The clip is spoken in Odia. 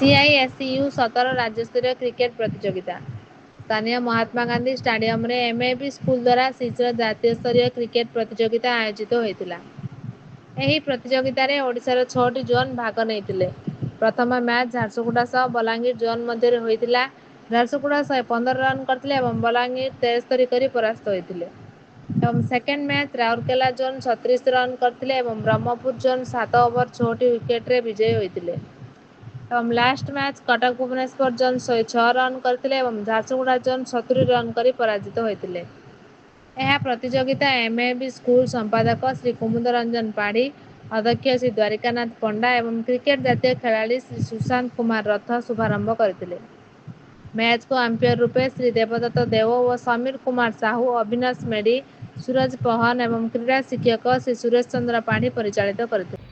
CISU 17 राज्यस्तरीय क्रिकेट प्रतियोगिता स्थानीय महात्मा गांधी स्टाडियम रे MAB स्कूल द्वारा शिशु जातीय स्तरीय क्रिकेट प्रतियोगिता आयोजित होता। ଏହି ପ୍ରତିଯୋଗିତାରେ ଓଡ଼ିଶାର 6ଟି ଜୋନ୍ ଭାଗ ନେଇଥିଲେ। ପ୍ରଥମ ମ୍ୟାଚ୍ ଝାରସୁଗୁଡ଼ା ସହ ବଲାଙ୍ଗୀର ଜୋନ୍ ମଧ୍ୟରେ ହୋଇଥିଲା। ଝାରସୁଗୁଡ଼ା 115 ରନ୍ କରିଥିଲେ ଏବଂ ବଲାଙ୍ଗୀର 73 କରି ପରାସ୍ତ ହୋଇଥିଲେ। ଏବଂ second match Rourkela zone 36 run କରିଥିଲେ ଏବଂ ବ୍ରହ୍ମପୁର ଜୋନ୍ 7 ଓଭର 6ଟି ୱିକେଟରେ ବିଜୟୀ ହୋଇଥିଲେ। ଏବଂ last match Cuttack Bhubaneswar zone 106 run କରିଥିଲେ ଏବଂ ଝାରସୁଗୁଡ଼ା ଜୋନ୍ 70 ରନ୍ କରି ପରାଜିତ ହୋଇଥିଲେ। ଏହା ପ୍ରତିଯୋଗିତା MAB ସ୍କୁଲ ସମ୍ପାଦକ ଶ୍ରୀ କୁମୁଦ ରଞ୍ଜନ ପାଢ଼ୀ, ଅଧ୍ୟକ୍ଷ ଶ୍ରୀ ଦ୍ୱାରିକାନାଥ ପଣ୍ଡା ଏବଂ କ୍ରିକେଟ ଜାତୀୟ ଖେଳାଳି ଶ୍ରୀ ସୁଶାନ୍ତ କୁମାର ରଥ ଶୁଭାରମ୍ଭ କରିଥିଲେ। ମ୍ୟାଚକୁ ଆମ୍ପାୟାର ରୂପେ ଶ୍ରୀ ଦେବଦତ୍ତ ଦେଓ ଓ ସମୀର କୁମାର ସାହୁ, ଅବିନାଶ ମେଢ଼ୀ, ସୁରଜ ପହନ ଏବଂ କ୍ରୀଡ଼ା ଶିକ୍ଷକ ଶ୍ରୀ ସୁରେଶ ଚନ୍ଦ୍ର ପାଢ଼ୀ ପରିଚାଳିତ କରିଥିଲେ।